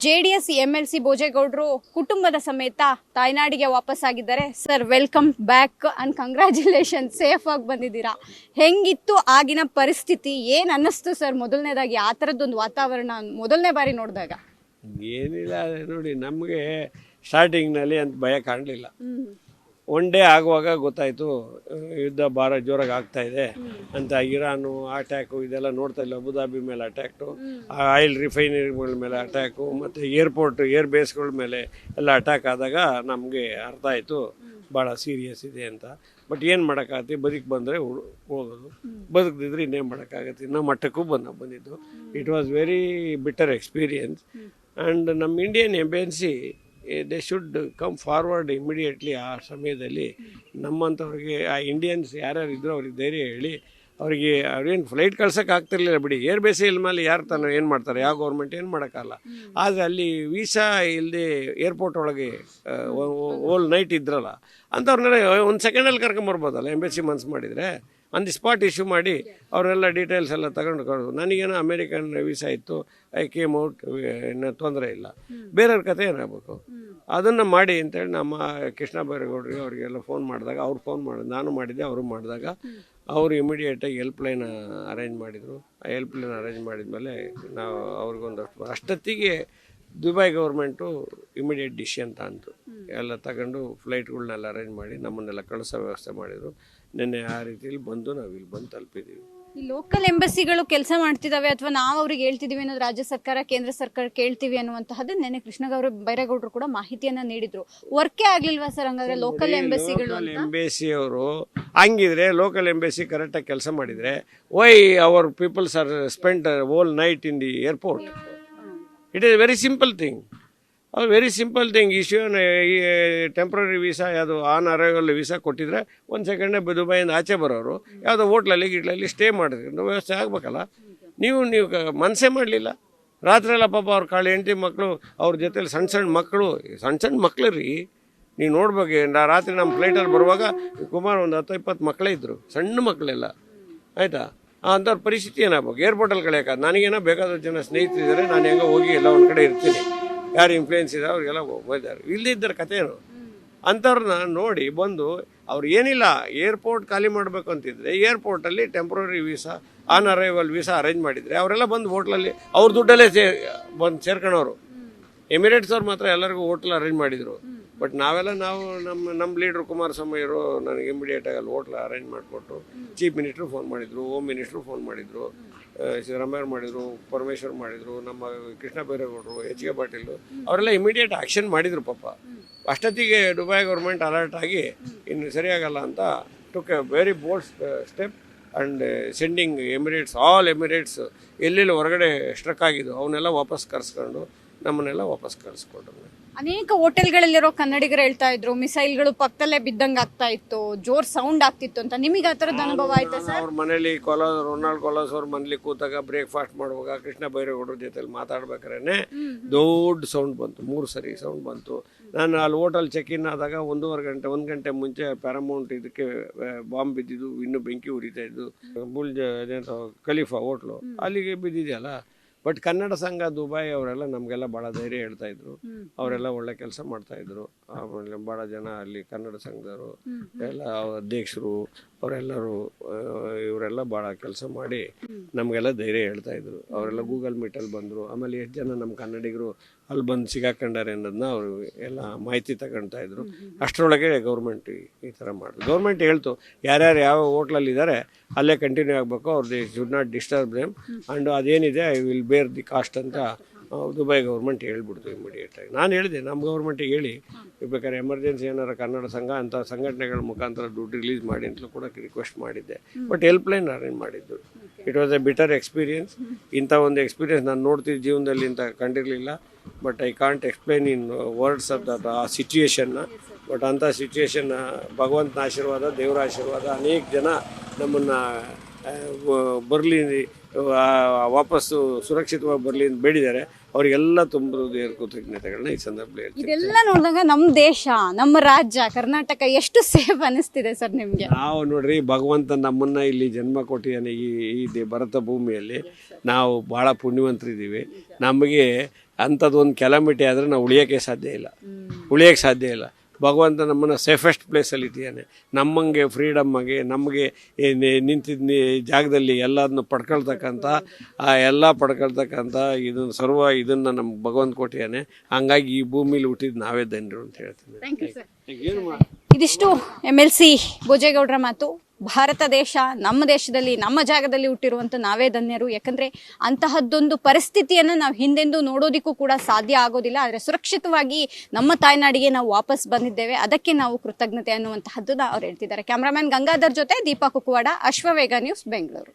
JDS MLC ಭೋಜೇಗೌಡರು ಕುಟುಂಬದ ಸಮೇತ ತಾಯ್ನಾಡಿಗೆ ವಾಪಸ್ಸಾಗಿದ್ದಾರೆ. Sir, welcome back and congratulation. Safe ಆಗಿ ಬಂದಿದ್ದೀರಾ. ಹೆಂಗಿತ್ತು ಆಗಿನ ಪರಿಸ್ಥಿತಿ? ಏನು ಅನ್ನಿಸ್ತು ಸರ್ ಮೊದಲನೇದಾಗಿ ಆ ಥರದ್ದೊಂದು ವಾತಾವರಣ ಮೊದಲನೇ ಬಾರಿ ನೋಡಿದಾಗ? ಏನಿಲ್ಲ ನೋಡಿ, ನಮಗೆ ಸ್ಟಾರ್ಟಿಂಗ್ನಲ್ಲಿ ಅಂತ ಭಯ ಕಾಣಲಿಲ್ಲ. ಒನ್ ಡೇ ಆಗುವಾಗ ಗೊತ್ತಾಯಿತು ಯುದ್ಧ ಭಾಳ ಜೋರಾಗಿ ಆಗ್ತಾ ಇದೆ ಅಂತ. ಇರಾನು ಅಟ್ಯಾಕು ಇದೆಲ್ಲ ನೋಡ್ತಾ ಇಲ್ಲ. ಅಬುದಾಬಿ ಮೇಲೆ ಅಟ್ಯಾಕ್ಟು, ಆಯಿಲ್ ರಿಫೈನರಿಗಳ ಮೇಲೆ ಅಟ್ಯಾಕು, ಮತ್ತು ಏರ್ಪೋರ್ಟ್ ಏರ್ ಬೇಸ್ಗಳ ಮೇಲೆ ಎಲ್ಲ ಅಟ್ಯಾಕ್ ಆದಾಗ ನಮಗೆ ಅರ್ಥ ಆಯಿತು ಭಾಳ ಸೀರಿಯಸ್ ಇದೆ ಅಂತ. ಬಟ್ ಏನು ಮಾಡೋಕ್ಕಾಗತ್ತೆ, ಬಂದರೆ ಹೋಗೋದು, ಬದುಕದಿದ್ರೆ ಇನ್ನೇನು ಮಾಡೋಕ್ಕಾಗತ್ತೆ. ಇನ್ನೂ ಮಟ್ಟಕ್ಕೂ ಬಂದಿದ್ದು. It was very bitter experience. And ನಮ್ಮ Indian embassy they should come forward immediately. ಆ ಸಮಯದಲ್ಲಿ ನಮ್ಮಂಥವ್ರಿಗೆ, ಆ ಇಂಡಿಯನ್ಸ್ ಯಾರ್ಯಾರು ಇದ್ದರೂ ಅವ್ರಿಗೆ ಧೈರ್ಯ ಹೇಳಿ, ಅವರಿಗೆ ಅವ್ರೇನು ಫ್ಲೈಟ್ ಕಳ್ಸೋಕೆ ಆಗ್ತಿರ್ಲಿಲ್ಲ ಬಿಡಿ, ಏರ್ ಬೇಸೇ ಇಲ್ಲ ಮೇಲೆ ಯಾರು ತಾನು ಏನು ಮಾಡ್ತಾರೆ, ಯಾವ ಗೌರ್ಮೆಂಟ್ ಏನು ಮಾಡೋಕ್ಕಲ್ಲ. ಆದರೆ ಅಲ್ಲಿ ವೀಸಾ ಇಲ್ಲದೆ ಏರ್ಪೋರ್ಟ್ ಒಳಗೆ ಓಲ್ ನೈಟ್ ಇದ್ರಲ್ಲ ಅಂಥವ್ರನ್ನೆಲ್ಲ ಒಂದು ಸೆಕೆಂಡಲ್ಲಿ ಕರ್ಕೊಂಬರ್ಬೋದಲ್ಲ ಎಂಬೆಸಿ ಮನ್ಸು ಮಾಡಿದರೆ. ಆನ್ ದಿ ಸ್ಪಾಟ್ ಇಶ್ಯೂ ಮಾಡಿ ಅವರೆಲ್ಲ ಡೀಟೇಲ್ಸ್ ಎಲ್ಲ ತಗೊಂಡು ನನಗೇನೋ ಅಮೇರಿಕನ್ ವೀಸಾ ಇತ್ತು, ಐ ಕೇಮ್ ಔಟ್, ಇನ್ನೂ ತೊಂದರೆ ಇಲ್ಲ. ಬೇರೆಯವ್ರ ಕತೆ ಏನಾಗಬೇಕು ಅದನ್ನು ಮಾಡಿ ಅಂತೇಳಿ ನಮ್ಮ ಕೃಷ್ಣ ಬೈರೇಗೌಡರಿಗೆ ಅವರಿಗೆಲ್ಲ ಫೋನ್ ಮಾಡಿದಾಗ, ಅವ್ರು ಫೋನ್ ಮಾಡಿದ್ರು, ನಾನು ಮಾಡಿದ್ದೆ, ಅವರು ಮಾಡಿದಾಗ ಅವರು ಇಮಿಡಿಯೇಟಾಗಿ ಹೆಲ್ಪ್ಲೈನ್ ಅರೇಂಜ್ ಮಾಡಿದರು. ಆ ಹೆಲ್ಪ್ಲೈನ್ ಅರೇಂಜ್ ಮಾಡಿದ್ಮೇಲೆ ನಾವು ಅವ್ರಿಗೊಂದಷ್ಟು ಅಷ್ಟೊತ್ತಿಗೆ ದುಬೈ ಗೌರ್ಮೆಂಟು ಇಮಿಡಿಯೇಟ್ ಡಿಸಿಷನ್ ತಂತು. ಎಲ್ಲ ತಗೊಂಡು ಫ್ಲೈಟ್ಗಳನ್ನೆಲ್ಲ ಅರೇಂಜ್ ಮಾಡಿ ನಮ್ಮನ್ನೆಲ್ಲ ಕಳಿಸೋ ವ್ಯವಸ್ಥೆ ಮಾಡಿದರು. ನಿನ್ನೆ ಆ ರೀತಿಯಲ್ಲಿ ಬಂದು ನಾವು ಇಲ್ಲಿ ಬಂದು ತಲುಪಿದ್ದೀವಿ. ಈ ಲೋಕಲ್ ಎಂಬಸಿಗಳು ಕೆಲಸ ಮಾಡ್ತಿದ್ದಾವೆ ಅಥವಾ ನಾವು ಅವ್ರಿಗೆ ಹೇಳ್ತಿದ್ದೀವಿ ಅನ್ನೋದು ರಾಜ್ಯ ಸರ್ಕಾರ ಕೇಂದ್ರ ಸರ್ಕಾರ ಕೇಳ್ತೀವಿ ಅನ್ನುವಂತಹದ್ದು ನಿನ್ನೆ ಕೃಷ್ಣ ಬೈರೇಗೌಡರು ಕೂಡ ಮಾಹಿತಿಯನ್ನ ನೀಡಿದ್ರು. ವರ್ಕೇ ಆಗ್ಲಿಲ್ವಾ ಸರ್ ಹಂಗಾದ್ರೆ ಲೋಕಲ್ ಎಂಬಸಿಗಳು? ಎಂಬಸಿ ಅವರು ಹಂಗಿದ್ರೆ, ಲೋಕಲ್ ಎಂಬಸಿ ಕರೆಕ್ಟಾಗಿ ಕೆಲಸ ಮಾಡಿದರೆ, why our peoples are spend whole night in the airport? It is very simple thing. Very simple thing. Issue temporary visa ಯಾವುದು ಆನ್ ಅರೈವಲ್ ವೀಸಾ ಕೊಟ್ಟಿದ್ರೆ ಒಂದು ಸೆಕೆಂಡೇ ದುಬೈಯಿಂದ ಆಚೆ ಬರೋರು ಯಾವುದೋ ಹೋಟ್ಲಲ್ಲಿ ಸ್ಟೇ ಮಾಡಿದ್ರು ವ್ಯವಸ್ಥೆ ಆಗಬೇಕಲ್ಲ. ನೀವು ಮನಸ್ಸೇ ಮಾಡಲಿಲ್ಲ. ರಾತ್ರಿ ಎಲ್ಲ ಪಾಪ ಅವ್ರ ಕಾಳು ಹೆಂಡತಿ ಮಕ್ಕಳು, ಅವ್ರ ಜೊತೆಲಿ ಸಣ್ಣ ಮಕ್ಕಳು ರೀ. ನೀವು ನೋಡ್ಬೇಕು, ರಾತ್ರಿ ನಮ್ಮ ಫ್ಲೈಟಲ್ಲಿ ಬರುವಾಗ ಸುಮಾರು ಒಂದು 10-20 ಮಕ್ಕಳೇ ಇದ್ದರು, ಸಣ್ಣ ಮಕ್ಕಳೆಲ್ಲ. ಆಯಿತಾ? ಅಂಥವ್ರ ಪರಿಸ್ಥಿತಿ ಏನಾಗಬೇಕು? ಏರ್ಪೋರ್ಟಲ್ಲಿ ಕಳೆಯೋಕ್ಕಾಗ ನನಗೇನೋ ಬೇಕಾದ ಜನ ಸ್ನೇಹಿತರಿದ್ದಾರೆ, ನಾನು ಹೆಂಗೋ ಹೋಗಿ ಎಲ್ಲ ಒಂದು ಕಡೆ ಇರ್ತೀನಿ, ಯಾರು ಇನ್ಫ್ಲೂಯೆನ್ಸ್ ಇದೆ ಅವ್ರಿಗೆಲ್ಲ ಹೋಗಿದ್ದಾರೆ. ಇಲ್ಲದಿದ್ದರೆ ಕಥೆಯೇನು? ಅಂಥವ್ರನ್ನ ನೋಡಿ ಬಂದು ಅವ್ರು ಏನಿಲ್ಲ, ಏರ್ಪೋರ್ಟ್ ಖಾಲಿ ಮಾಡಬೇಕು ಅಂತಿದ್ರೆ ಏರ್ಪೋರ್ಟಲ್ಲಿ temporary visa on arrival visa arrange ಮಾಡಿದರೆ ಅವರೆಲ್ಲ ಬಂದು ಹೋಟ್ಲಲ್ಲಿ ಅವ್ರ ದುಡ್ಡಲ್ಲೇ ಬಂದು ಸೇರ್ಕೊಳ್ಳೋರು. ಎಮಿರೇಟ್ಸ್ ಅವ್ರು ಮಾತ್ರ ಎಲ್ಲರಿಗೂ ಹೋಟ್ಲ್ ಅರೇಂಜ್ ಮಾಡಿದರು. ಬಟ್ ನಾವು ನಮ್ಮ ಲೀಡ್ರು ಕುಮಾರಸ್ವಾಮಿ ಅವರು ನನಗೆ ಇಮಿಡಿಯೇಟಾಗಿ ಅಲ್ಲಿ ಹೋಟ್ಲ್ ಅರೇಂಜ್ ಮಾಡಿಕೊಟ್ರು. ಚೀಫ್ ಮಿನಿಸ್ಟ್ರು ಫೋನ್ ಮಾಡಿದರು, ಹೋಮ್ ಮಿನಿಸ್ಟ್ರು ಫೋನ್ ಮಾಡಿದರು, ಸಿದ್ದರಾಮಯ್ಯ ಮಾಡಿದರು, ಪರಮೇಶ್ವರ್ ಮಾಡಿದರು, ನಮ್ಮ ಕೃಷ್ಣ ಬೈರೇಗೌಡರು, HK ಪಾಟೀಲ್ ಅವರೆಲ್ಲ ಇಮಿಡಿಯೇಟ್ ಆ್ಯಕ್ಷನ್ ಮಾಡಿದರು. ಪಾಪ ಅಷ್ಟೊತ್ತಿಗೆ ದುಬೈ ಗೌರ್ಮೆಂಟ್ ಅಲರ್ಟ್ ಆಗಿ ಇನ್ನು ಸರಿಯಾಗಲ್ಲ ಅಂತ took A very bold step and sending all Emirates ಎಲ್ಲೆಲ್ಲಿ ಹೊರಗಡೆ ಸ್ಟ್ರಕ್ ಆಗಿದ್ದು ಅವನ್ನೆಲ್ಲ ವಾಪಸ್ ಕರೆಸ್ಕೊಂಡು ನಮ್ಮನ್ನೆಲ್ಲ ವಾಪಸ್ ಕಳಿಸ್ಕೊಟ್ರು. ಅನೇಕ ಹೋಟೆಲ್ಗಳಲ್ಲಿರೋ ಕನ್ನಡಿಗರು ಹೇಳ್ತಾ ಇದ್ರು ಮಿಸೈಲ್ಗಳು ಪಕ್ಕದಲ್ಲೇ ಬಿದ್ದಂಗೆ ಆಗ್ತಾ ಇತ್ತು, ಜೋರ್ ಸೌಂಡ್ ಆಗ್ತಿತ್ತು ಅಂತ. ನಿಮಗೆ ಆ ಥರದ ಅನುಭವ ಆಯ್ತಾ ಸರ್? ಅವ್ರ ಮನೇಲಿ ರೊನಾಲ್ಡ್ ಕೊಲಾಸ್ ಅವ್ರ ಮನೇಲಿ ಕೂತಾಗ ಬ್ರೇಕ್ಫಾಸ್ಟ್ ಮಾಡುವಾಗ ಕೃಷ್ಣ ಬೈರೇಗೌಡರ ಜೊತೆಲಿ ಮಾತಾಡ್ಬೇಕಾದ್ರೆ ದೊಡ್ಡ ಸೌಂಡ್ ಬಂತು, 3 ಸರಿ ಸೌಂಡ್ ಬಂತು. ನಾನು ಅಲ್ಲಿ ಹೋಟೆಲ್ ಚೆಕ್ ಇನ್ ಆದಾಗ 1 ಗಂಟೆ ಮುಂಚೆ ಪ್ಯಾರಾಮೌಂಟ್ ಇದಕ್ಕೆ ಬಾಂಬ್ ಬಿದ್ದಿದ್ದು, ಇನ್ನೂ ಬೆಂಕಿ ಉರಿತಾ ಇದ್ದು, ಖಲೀಫಾ ಹೋಟ್ಲು ಅಲ್ಲಿಗೆ ಬಿದ್ದಿದೆಯಲ್ಲ. ಬಟ್ ಕನ್ನಡ ಸಂಘ ದುಬೈ ಅವರೆಲ್ಲ ನಮಗೆಲ್ಲ ಭಾಳ ಧೈರ್ಯ ಹೇಳ್ತಾಯಿದ್ರು. ಅವರೆಲ್ಲ ಒಳ್ಳೆ ಕೆಲಸ ಮಾಡ್ತಾಯಿದ್ರು. ಆಮೇಲೆ ಭಾಳ ಜನ ಅಲ್ಲಿ ಕನ್ನಡ ಸಂಘದವರು ಎಲ್ಲ ಅಧ್ಯಕ್ಷರು ಅವರೆಲ್ಲರೂ ಇವರೆಲ್ಲ ಭಾಳ ಕೆಲಸ ಮಾಡಿ ನಮಗೆಲ್ಲ ಧೈರ್ಯ ಹೇಳ್ತಾಯಿದ್ರು. ಅವರೆಲ್ಲ ಗೂಗಲ್ ಮೀಟಲ್ಲಿ ಬಂದರು. ಆಮೇಲೆ ಎಷ್ಟು ಜನ ನಮ್ಮ ಕನ್ನಡಿಗರು ಅಲ್ಲಿ ಬಂದು ಸಿಗಾಕೊಂಡಾರೆ ಅನ್ನೋದನ್ನ ಅವರು ಎಲ್ಲ ಮಾಹಿತಿ ತಗೊಳ್ತಾ ಇದ್ರು. ಅಷ್ಟರೊಳಗೆ ಗೌರ್ಮೆಂಟ್ ಈ ಥರ ಮಾಡಿದ್ರು. ಗೌರ್ಮೆಂಟ್ ಹೇಳ್ತು ಯಾರ್ಯಾರು ಯಾವ ಹೋಟ್ಲಲ್ಲಿದ್ದಾರೆ ಅಲ್ಲೇ ಕಂಟಿನ್ಯೂ ಆಗಬೇಕು, ಅವ್ರದ್ದು should not disturb them and ಅದೇನಿದೆ I will bear the cost ಅಂತ ದುಬೈ ಗೌರ್ಮೆಂಟ್ ಹೇಳ್ಬಿಡ್ತು ಇಮಿಡಿಯೇಟಾಗಿ. ನಾನು ಹೇಳಿದೆ ನಮ್ಮ ಗೌರ್ಮೆಂಟಿಗೆ ಹೇಳಿ, ಬೇಕಾದ್ರೆ ಎಮರ್ಜೆನ್ಸಿ ಏನಾರು ಕನ್ನಡ ಸಂಘ ಅಂಥ ಸಂಘಟನೆಗಳ ಮುಖಾಂತರ ದುಡ್ಡು ರಿಲೀಸ್ ಮಾಡಿ ಅಂತಲೂ ಕೂಡ ರಿಕ್ವೆಸ್ಟ್ ಮಾಡಿದ್ದೆ. ಬಟ್ ಹೆಲ್ಪ್ಲೈನ್ ಅರೇಂಜ್ ಮಾಡಿದ್ದು. It was a bitter experience. ಇಂಥ ಒಂದು ಎಕ್ಸ್ಪೀರಿಯನ್ಸ್ ನಾನು ನೋಡ್ತಿದ್ದ ಜೀವನದಲ್ಲಿ ಇಂಥ ಕಂಡಿರಲಿಲ್ಲ. But I can't explain in words of that ಆ ಸಿಚುಯೇಷನ್ನ. ಬಟ್ ಅಂಥ ಸಿಚುಯೇಷನ್ನ ಭಗವಂತನ ಆಶೀರ್ವಾದ, ದೇವರ ಆಶೀರ್ವಾದ, ಅನೇಕ ಜನ ನಮ್ಮನ್ನು ಬರಲಿ ವಾಪಸ್ಸು ಸುರಕ್ಷಿತವಾಗಿ ಬರಲಿ ಅಂತ ಬೇಡಿದ್ದಾರೆ. ಅವರಿಗೆಲ್ಲ ತುಂಬ ಹೃದಯದ ಕೃತಜ್ಞತೆಗಳನ್ನ ಈ ಸಂದರ್ಭದಲ್ಲಿ ಹೇಳ್ತೀನಿ. ಇದೆಲ್ಲ ನೋಡಿದಾಗ ನಮ್ಮ ದೇಶ, ನಮ್ಮ ರಾಜ್ಯ ಕರ್ನಾಟಕ ಎಷ್ಟು ಸೇಫ್ ಅನಿಸ್ತಿದೆ ಸರ್ ನಿಮ್ಗೆ? ನಾವು ನೋಡ್ರಿ, ಭಗವಂತ ನಮ್ಮನ್ನ ಇಲ್ಲಿ ಜನ್ಮ ಕೊಟ್ಟಿದ್ದಾನೆ ಈ ಭಾರತ ಭೂಮಿಯಲ್ಲಿ. ನಾವು ಭಾಳ ಪುಣ್ಯವಂತರಿದ್ದೀವಿ. ನಮಗೆ ಅಂಥದ್ದೊಂದು ಕೆಲಾಮಿಟಿ ಆದರೆ ನಾವು ಉಳಿಯೋಕ್ಕೆ ಸಾಧ್ಯ ಇಲ್ಲ. ಭಗವಂತ ನಮ್ಮನ್ನು ಸೇಫೆಸ್ಟ್ ಪ್ಲೇಸಲ್ಲಿ ಇಟ್ಟಿದ್ದಾನೆ. ನಮ್ಮಂಗೆ ಫ್ರೀಡಮ್ಮಾಗಿ ನಮಗೆ ನಿಂತಿದ್ದ ಜಾಗದಲ್ಲಿ ಎಲ್ಲದನ್ನು ಪಡ್ಕೊಳ್ತಕ್ಕಂಥ ಇದನ್ನು ನಮ್ಗೆ ಭಗವಂತ ಕೊಟ್ಟಿದ್ದಾನೆ. ಹಂಗಾಗಿ ಈ ಭೂಮಿಲಿ ಹುಟ್ಟಿದ್ದು ನಾವೇ ಧನ್ಯರು ಅಂತ ಹೇಳ್ತೀನಿ. ಇದಿಷ್ಟು MLC ಭೋಜೇಗೌಡರ ಮಾತು. ಭಾರತ ದೇಶ, ನಮ್ಮ ದೇಶದಲ್ಲಿ, ನಮ್ಮ ಜಾಗದಲ್ಲಿ ಹುಟ್ಟಿರುವಂಥ ನಾವೇ ಧನ್ಯರು. ಯಾಕಂದರೆ ಅಂತಹದ್ದೊಂದು ಪರಿಸ್ಥಿತಿಯನ್ನು ನಾವು ಹಿಂದೆಂದೂ ನೋಡೋದಕ್ಕೂ ಕೂಡ ಸಾಧ್ಯ ಆಗೋದಿಲ್ಲ. ಆದರೆ ಸುರಕ್ಷಿತವಾಗಿ ನಮ್ಮ ತಾಯ್ನಾಡಿಗೆ ನಾವು ವಾಪಸ್ ಬಂದಿದ್ದೇವೆ, ಅದಕ್ಕೆ ನಾವು ಕೃತಜ್ಞತೆ ಅನ್ನುವಂತಹದ್ದನ್ನು ಅವ್ರು ಹೇಳ್ತಿದ್ದಾರೆ. ಕ್ಯಾಮ್ರಾಮನ್ ಗಂಗಾಧರ್ ಜೊತೆ ದೀಪಾ ಕುಕ್ಕುವಾಡ, ಅಶ್ವವೇಗ ನ್ಯೂಸ್, ಬೆಂಗಳೂರು.